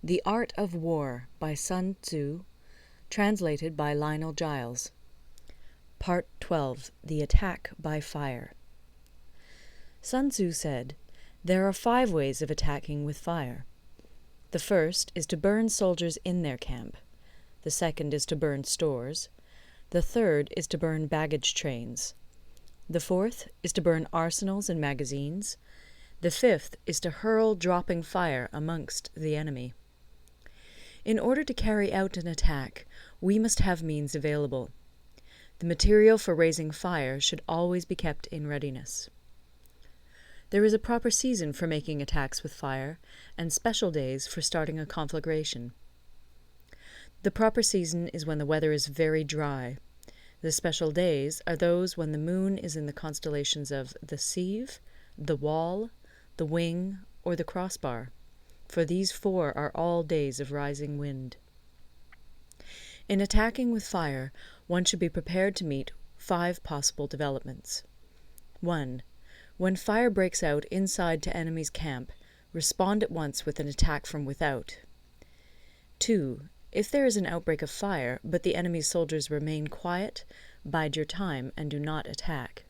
The Art of War by Sun Tzu, translated by Lionel Giles. Part 12. The Attack by Fire. Sun Tzu said, "There are 5 ways of attacking with fire. The first is to burn soldiers in their camp. The second is to burn stores. The third is to burn baggage trains. The fourth is to burn arsenals and magazines. The fifth is to hurl dropping fire amongst the enemy." In order to carry out an attack, we must have means available. The material for raising fire should always be kept in readiness. There is a proper season for making attacks with fire, and special days for starting a conflagration. The proper season is when the weather is very dry. The special days are those when the moon is in the constellations of the Sieve, the Wall, the Wing, or the Crossbar, for these 4 are all days of rising wind. In attacking with fire, one should be prepared to meet 5 possible developments. 1. When fire breaks out inside to enemy's camp, respond at once with an attack from without. 2. If there is an outbreak of fire, but the enemy's soldiers remain quiet, bide your time and do not attack.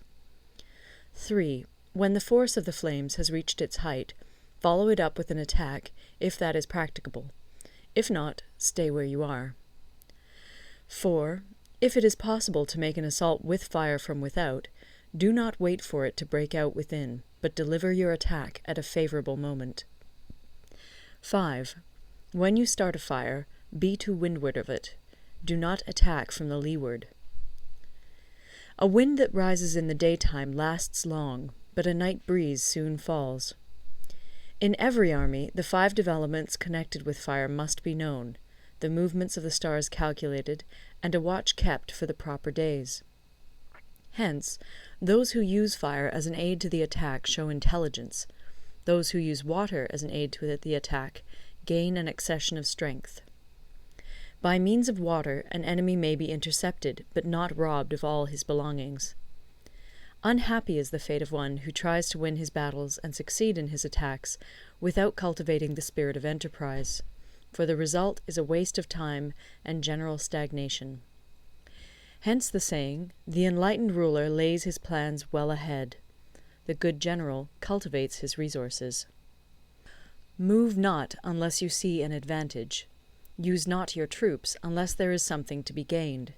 3. When the force of the flames has reached its height, follow it up with an attack, if that is practicable. If not, stay where you are. 4. If it is possible to make an assault with fire from without, do not wait for it to break out within, but deliver your attack at a favorable moment. 5. When you start a fire, be to windward of it. Do not attack from the leeward. A wind that rises in the daytime lasts long, but a night breeze soon falls. In every army, the 5 developments connected with fire must be known, the movements of the stars calculated, and a watch kept for the proper days. Hence, those who use fire as an aid to the attack show intelligence. Those who use water as an aid to the attack gain an accession of strength. By means of water, an enemy may be intercepted, but not robbed of all his belongings. Unhappy is the fate of one who tries to win his battles and succeed in his attacks without cultivating the spirit of enterprise, for the result is a waste of time and general stagnation. Hence the saying, "The enlightened ruler lays his plans well ahead. The good general cultivates his resources." Move not unless you see an advantage. Use not your troops unless there is something to be gained.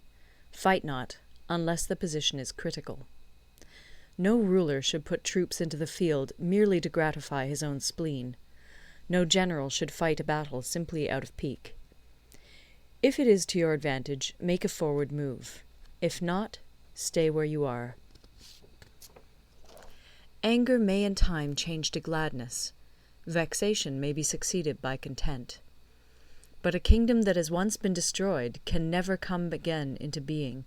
Fight not unless the position is critical. No ruler should put troops into the field merely to gratify his own spleen. No general should fight a battle simply out of pique. If it is to your advantage, make a forward move. If not, stay where you are. Anger may in time change to gladness. Vexation may be succeeded by content. But a kingdom that has once been destroyed can never come again into being,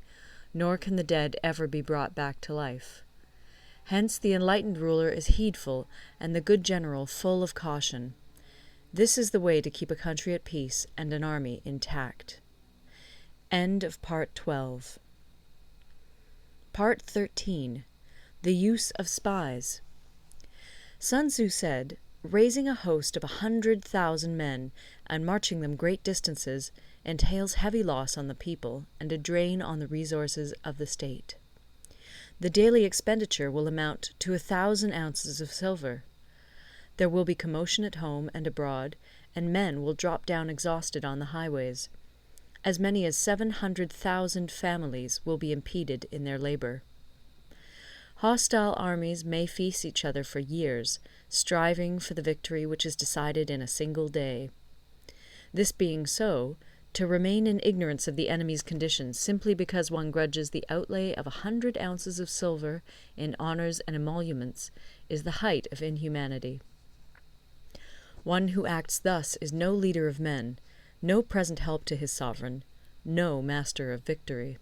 nor can the dead ever be brought back to life. Hence the enlightened ruler is heedful, and the good general full of caution. This is the way to keep a country at peace and an army intact. End of Part 12. Part 13. The Use of Spies. Sun Tzu said, "Raising a host of 100,000 men and marching them great distances entails heavy loss on the people and a drain on the resources of the state. The daily expenditure will amount to 1,000 ounces of silver. There will be commotion at home and abroad, and men will drop down exhausted on the highways. As many as 700,000 families will be impeded in their labor. Hostile armies may feast each other for years, striving for the victory which is decided in a single day. This being so, to remain in ignorance of the enemy's condition simply because one grudges the outlay of 100 ounces of silver in honors and emoluments is the height of inhumanity. One who acts thus is no leader of men, no present help to his sovereign, no master of victory.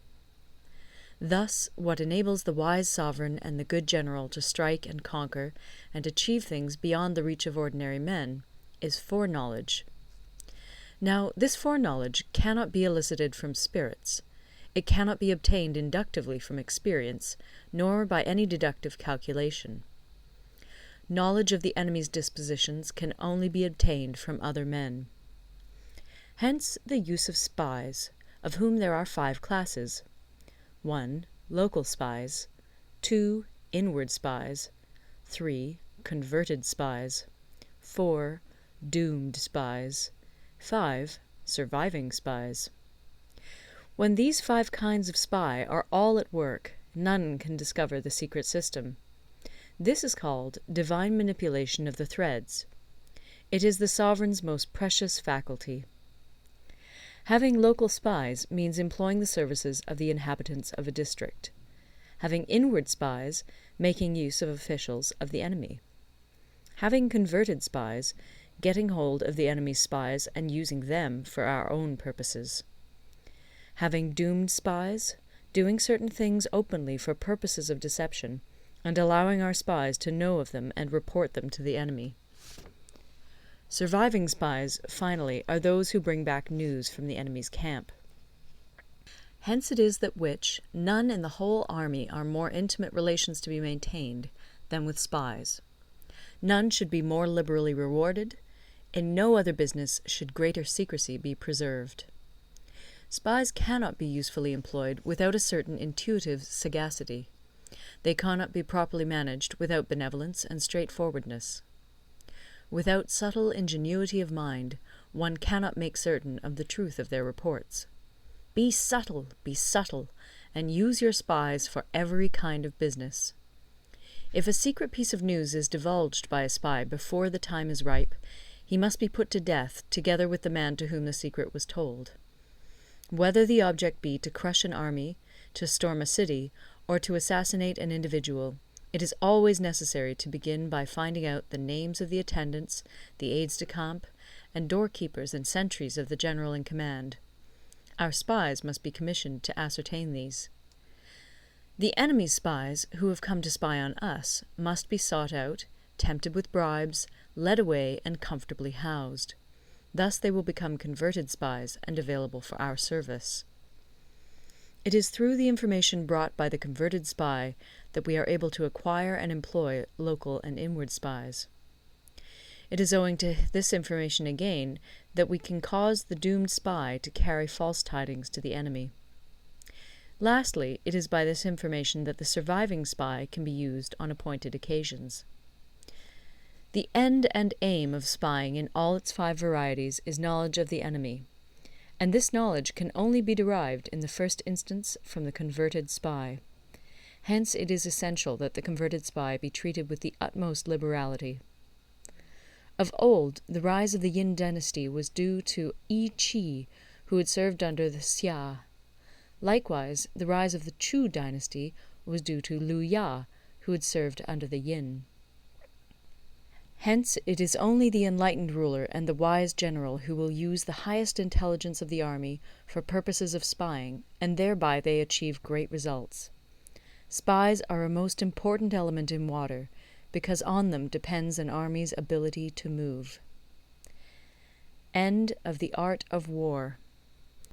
Thus, what enables the wise sovereign and the good general to strike and conquer and achieve things beyond the reach of ordinary men is foreknowledge. Now, this foreknowledge cannot be elicited from spirits. It cannot be obtained inductively from experience, nor by any deductive calculation. Knowledge of the enemy's dispositions can only be obtained from other men. Hence the use of spies, of whom there are 5 classes. 1. Local spies. 2. Inward spies. 3. Converted spies. 4. Doomed spies. 5. Surviving spies. When these 5 kinds of spy are all at work, none can discover the secret system. This is called divine manipulation of the threads. It is the sovereign's most precious faculty. Having local spies means employing the services of the inhabitants of a district. Having inward spies, making use of officials of the enemy. Having converted spies, getting hold of the enemy's spies and using them for our own purposes. Having doomed spies, doing certain things openly for purposes of deception, and allowing our spies to know of them and report them to the enemy. Surviving spies, finally, are those who bring back news from the enemy's camp. Hence it is that none in the whole army are more intimate relations to be maintained than with spies. None should be more liberally rewarded. In no other business should greater secrecy be preserved. Spies cannot be usefully employed without a certain intuitive sagacity. They cannot be properly managed without benevolence and straightforwardness. Without subtle ingenuity of mind, one cannot make certain of the truth of their reports. Be subtle, and use your spies for every kind of business. If a secret piece of news is divulged by a spy before the time is ripe, he must be put to death together with the man to whom the secret was told. Whether the object be to crush an army, to storm a city, or to assassinate an individual, it is always necessary to begin by finding out the names of the attendants, the aides-de-camp, and doorkeepers and sentries of the general in command. Our spies must be commissioned to ascertain these. The enemy's spies, who have come to spy on us, must be sought out, tempted with bribes, led away, and comfortably housed. Thus they will become converted spies and available for our service. It is through the information brought by the converted spy that we are able to acquire and employ local and inward spies. It is owing to this information again that we can cause the doomed spy to carry false tidings to the enemy. Lastly, it is by this information that the surviving spy can be used on appointed occasions. The end and aim of spying in all its 5 varieties is knowledge of the enemy, and this knowledge can only be derived in the first instance from the converted spy. Hence it is essential that the converted spy be treated with the utmost liberality. Of old, the rise of the Yin dynasty was due to Yi Qi, who had served under the Xia. Likewise, the rise of the Chu dynasty was due to Liu Ya, who had served under the Yin. Hence, it is only the enlightened ruler and the wise general who will use the highest intelligence of the army for purposes of spying, and thereby they achieve great results. Spies are a most important element in water, because on them depends an army's ability to move. End of the Art of War.